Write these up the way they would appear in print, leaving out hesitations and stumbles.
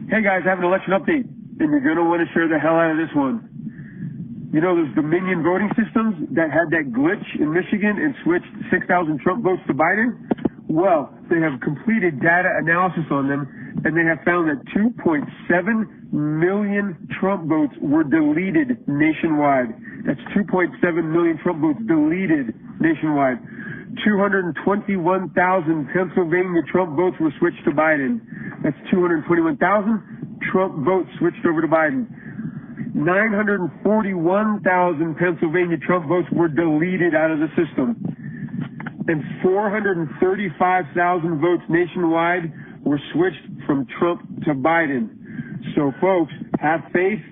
Hey guys, I have an election update, and you're going to want to share the hell out of this one. You know those Dominion voting systems that had that glitch in Michigan and switched 6,000 Trump votes to Biden? Well, they have completed data analysis on them, and they have found that 2.7 million Trump votes were deleted nationwide. That's 2.7 million Trump votes deleted nationwide. 221,000 Pennsylvania Trump votes were switched to Biden. That's 221,000 Trump votes switched over to Biden. 941,000 Pennsylvania Trump votes were deleted out of the system. And 435,000 votes nationwide were switched from Trump to Biden. So folks, have faith.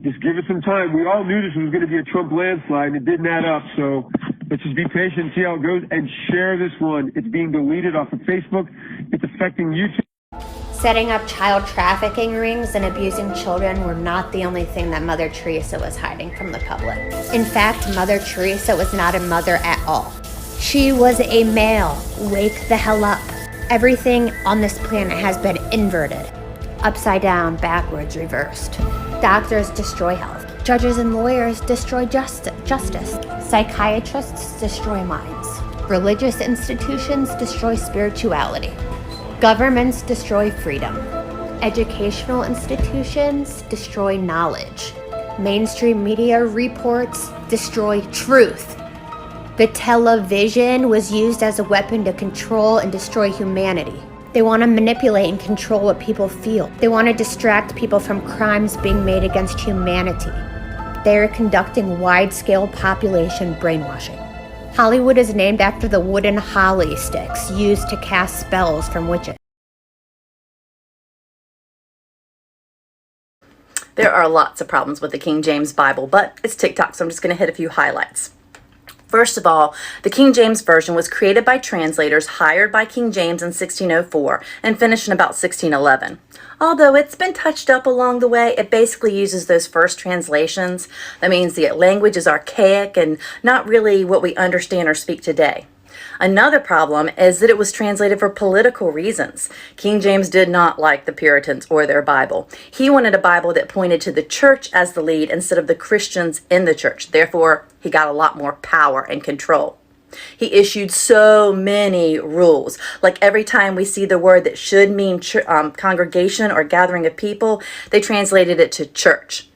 Just give it some time. We all knew this was going to be a Trump landslide, and it didn't add up. So let's just be patient, see how it goes, and share this one. It's being deleted off of Facebook. It's affecting YouTube. Setting up child trafficking rings and abusing children were not the only thing that Mother Teresa was hiding from the public. In fact, Mother Teresa was not a mother at all. She was a male. Wake the hell up. Everything on this planet has been inverted. Upside down, backwards, reversed. Doctors destroy health. Judges and lawyers destroy justice. Psychiatrists destroy minds. Religious institutions destroy spirituality. Governments destroy freedom. Educational institutions destroy knowledge. Mainstream media reports destroy truth. The television was used as a weapon to control and destroy humanity. They want to manipulate and control what people feel. They want to distract people from crimes being made against humanity. They are conducting wide-scale population brainwashing. Hollywood is named after the wooden holly sticks used to cast spells from witches. There are lots of problems with the King James Bible, but it's TikTok, so I'm just going to hit a few highlights. First of all, the King James Version was created by translators hired by King James in 1604 and finished in about 1611. Although it's been touched up along the way, it basically uses those first translations. That means the language is archaic and not really what we understand or speak today. Another problem is that it was translated for political reasons. King James did not like the Puritans or their Bible. He wanted a Bible that pointed to the church as the lead instead of the Christians in the church. Therefore, he got a lot more power and control. He issued so many rules. Like every time we see the word that should mean congregation or gathering of people, they translated it to church.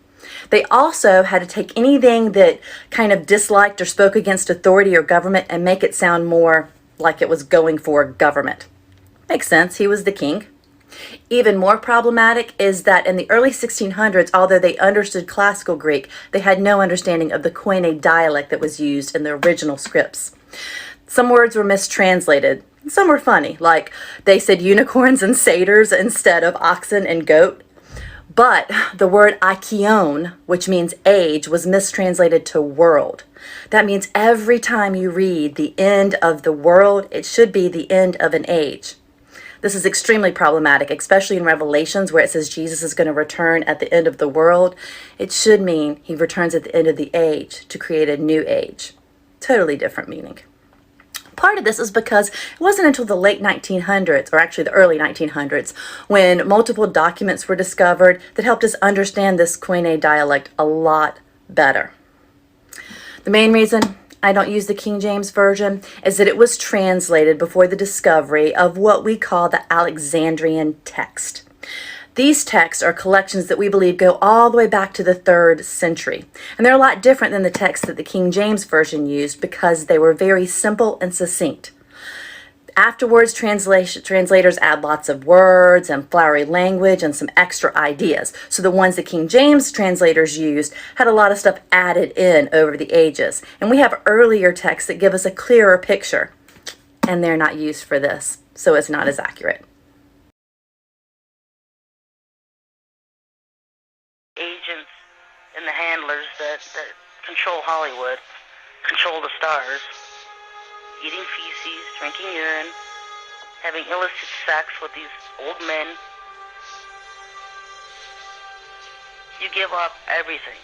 They also had to take anything that kind of disliked or spoke against authority or government and make it sound more like it was going for government. Makes sense, he was the king. Even more problematic is that in the early 1600s, although they understood classical Greek, they had no understanding of the Koine dialect that was used in the original scripts. Some words were mistranslated. Some were funny, like they said unicorns and satyrs instead of oxen and goat. But the word aikion, which means age, was mistranslated to world. That means every time you read the end of the world, it should be the end of an age. This is extremely problematic, especially in Revelations where it says Jesus is going to return at the end of the world. It should mean he returns at the end of the age to create a new age. Totally different meaning. Part of this is because it wasn't until the late 1900s, or actually the early 1900s, when multiple documents were discovered that helped us understand this Koine dialect a lot better. The main reason I don't use the King James Version is that it was translated before the discovery of what we call the Alexandrian text. These texts are collections that we believe go all the way back to the 3rd century. And they're a lot different than the texts that the King James Version used because they were very simple and succinct. Afterwards, translators add lots of words and flowery language and some extra ideas. So the ones that King James translators used had a lot of stuff added in over the ages. And we have earlier texts that give us a clearer picture. And they're not used for this, so it's not as accurate. Agents and the handlers that control Hollywood, control the stars, eating feces, drinking urine, having illicit sex with these old men. You give up everything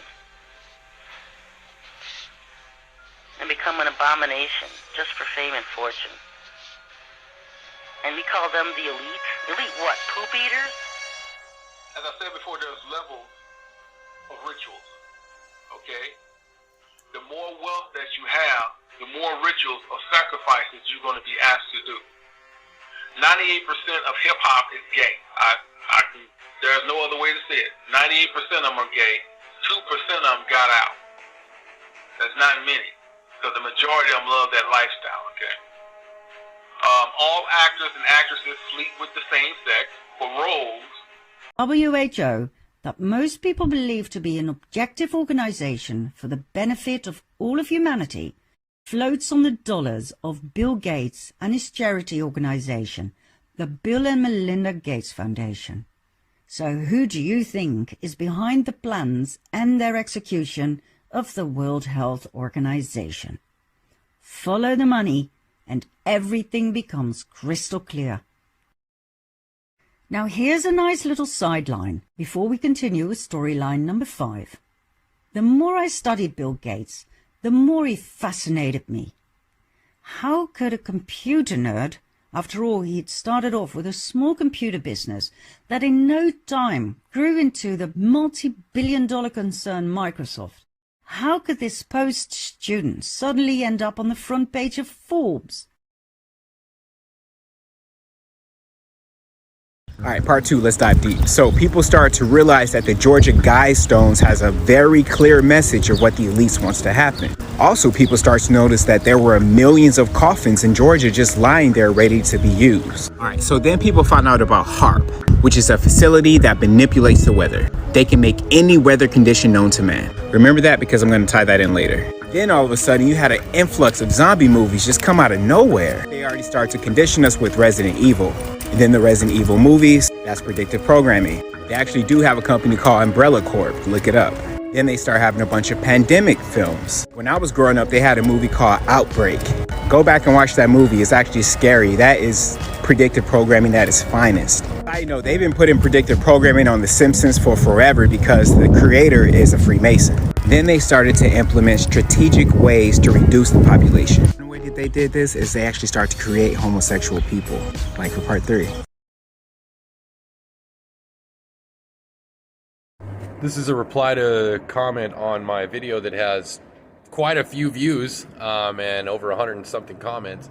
and become an abomination just for fame and fortune. And we call them the elite. Elite what? Poop eaters? as I said before, there's levels of rituals, okay? The more wealth that you have, the more rituals or sacrifices you're going to be asked to do. 98% of hip-hop is gay. There's no other way to say it. 98% of them are gay. 2% of them got out. That's not many, because the majority of them love that lifestyle, okay? All actors and actresses sleep with the same sex for roles. WHO, that most people believe to be an objective organization for the benefit of all of humanity, floats on the dollars of Bill Gates and his charity organization, the Bill and Melinda Gates Foundation. So who do you think is behind the plans and their execution of the World Health Organization? Follow the money and everything becomes crystal clear. Now here's a nice little sideline before we continue with storyline number 5. The more I studied Bill Gates, the more he fascinated me. How could a computer nerd, after all he'd started off with a small computer business that in no time grew into the multi-billion-dollar concern Microsoft, how could this post-student suddenly end up on the front page of Forbes? All right, part 2, let's dive deep. So people start to realize that the Georgia Guidestones has a very clear message of what the elites wants to happen. Also, people start to notice that there were millions of coffins in Georgia just lying there ready to be used. All right, so then people found out about HARP, which is a facility that manipulates the weather. They can make any weather condition known to man. Remember that, because I'm going to tie that in later. Then all of a sudden you had an influx of zombie movies just come out of nowhere. They already start to condition us with Resident Evil. And then the Resident Evil movies, that's predictive programming. They actually do have a company called Umbrella Corp. Look it up. Then they start having a bunch of pandemic films. When I was growing up, they had a movie called Outbreak. Go back and watch that movie. It's actually scary. That is predictive programming at its finest. I know they've been putting predictive programming on The Simpsons for forever because the creator is a Freemason. Then they started to implement strategic ways to reduce the population. The way that they did this is they actually started to create homosexual people, like for part 3. This is a reply to comment on my video that has quite a few views and over 100 and something comments.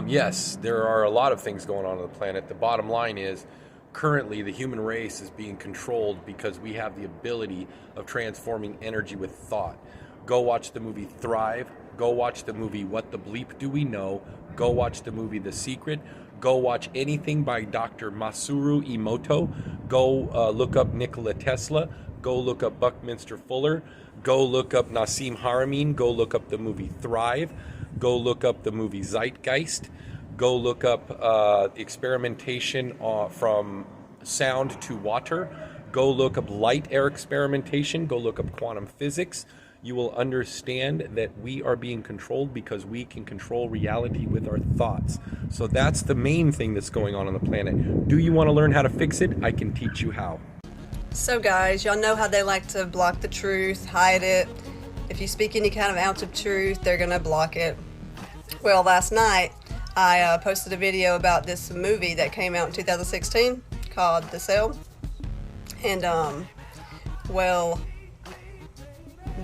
Yes, there are a lot of things going on the planet. The bottom line is, currently the human race is being controlled because we have the ability of transforming energy with thought. Go watch the movie Thrive. Go watch the movie What the Bleep Do We Know? Go watch the movie The Secret. Go watch anything by Dr. Masaru Emoto. Go look up Nikola Tesla. Go look up Buckminster Fuller. Go look up Nassim Haramein. Go look up the movie Thrive. Go look up the movie Zeitgeist. Go look up experimentation from sound to water. Go look up light air experimentation. Go look up quantum physics. You will understand that we are being controlled because we can control reality with our thoughts. So that's the main thing that's going on the planet. Do you want to learn how to fix it? I can teach you how. So guys, y'all know how they like to block the truth, hide it. If you speak any kind of ounce of truth, they're gonna block it. Well, last night I posted a video about this movie that came out in 2016 called The Cell. And well,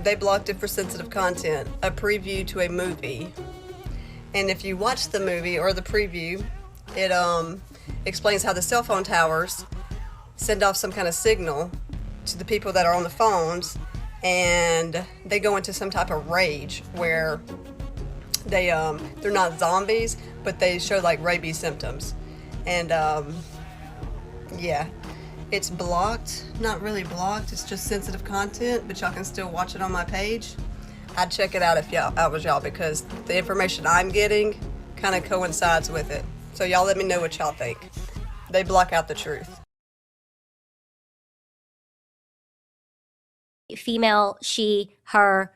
they blocked it for sensitive content, a preview to a movie. And if you watch the movie or the preview, it explains how the cell phone towers send off some kind of signal to the people that are on the phones, and they go into some type of rage where they're not zombies, but they show like rabies symptoms. And yeah, it's blocked, not really blocked, it's just sensitive content, but y'all can still watch it on my page. I'd check it out if I was y'all, because the information I'm getting kind of coincides with it. So y'all let me know what y'all think. They block out the truth. Female, she, her,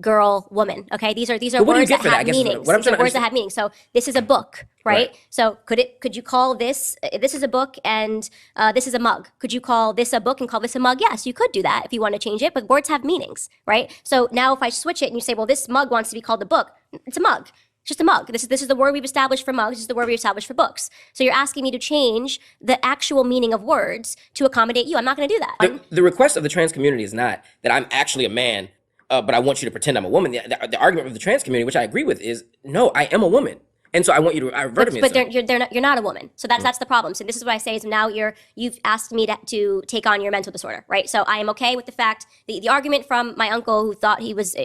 girl, woman. Okay, these are words that have meanings. These are words that have meanings. So this is a book, right? So could you call this is a book and this is a mug? Could you call this a book and call this a mug? Yes, you could do that if you want to change it, but words have meanings, right? So now if I switch it and you say, well, this mug wants to be called a book, it's a mug. It's just a mug. This is the word we've established for mugs. This is the word we've established for books. So you're asking me to change the actual meaning of words to accommodate you. I'm not going to do that. The request of the trans community is not that I'm actually a man, but I want you to pretend I'm a woman. The argument of the trans community, which I agree with, is no, I am a woman. And so I want you to revert to me. But you're not a woman. So that's the problem. So this is what I say is now you've asked me to take on your mental disorder, right? So I am okay with the fact, the argument from my uncle who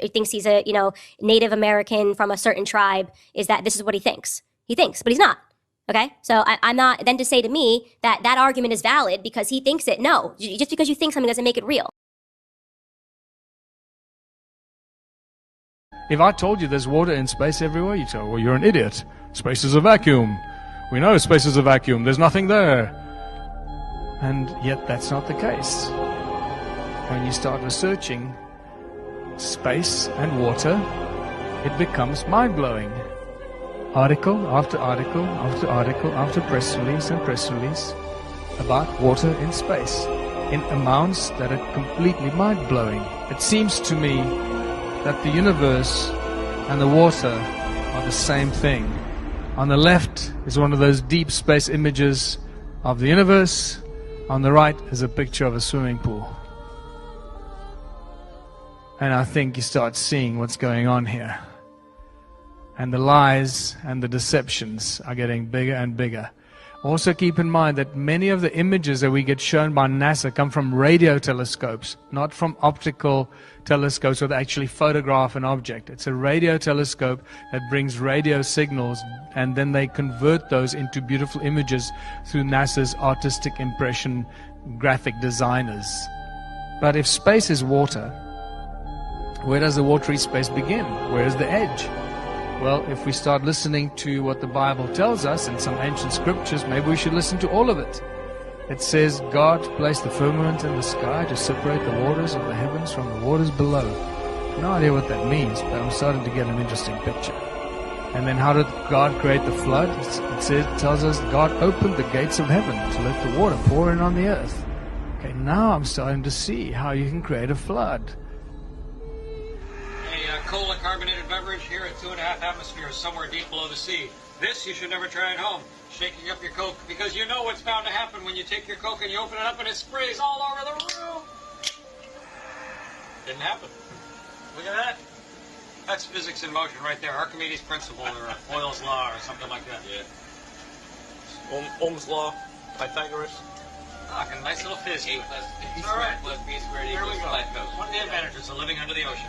thinks he's a, Native American from a certain tribe is that this is what he thinks. He thinks, but he's not. Okay? So I'm not, then to say to me that argument is valid because he thinks it, no. Just because you think something doesn't make it real. If I told you there's water in space everywhere, you'd say, well, you're an idiot. Space is a vacuum. We know space is a vacuum. There's nothing there. And yet that's not the case. When you start researching space and water, it becomes mind-blowing. Article after article after article after press release and press release about water in space in amounts that are completely mind-blowing. It seems to me that the universe and the water are the same thing. On the left is one of those deep space images of the universe. On the right is a picture of a swimming pool. And I think you start seeing what's going on here. And the lies and the deceptions are getting bigger and bigger. Also keep in mind that many of the images that we get shown by NASA come from radio telescopes, not from optical telescopes where they actually photograph an object. It's a radio telescope that brings radio signals, and then they convert those into beautiful images through NASA's artistic impression graphic designers. But if space is water, where does the watery space begin? Where is the edge? Well, if we start listening to what the Bible tells us in some ancient scriptures, maybe we should listen to all of it. It says God placed the firmament in the sky to separate the waters of the heavens from the waters below. No idea what that means, but I'm starting to get an interesting picture. And then how did God create the flood? It tells us God opened the gates of heaven to let the water pour in on the earth. Okay, now I'm starting to see how you can create a flood. Cola carbonated beverage here at 2.5 atmospheres, somewhere deep below the sea. This you should never try at home. Shaking up your Coke, because you know what's bound to happen when you take your Coke and you open it up and it sprays all over the room. Didn't happen. Look at that. That's physics in motion right there. Archimedes' principle or Boyle's law or something like that. Yeah. Ohm's law, Pythagoras. Ah, a nice little fizz. All right. Here we go. One of the advantages of living under the ocean.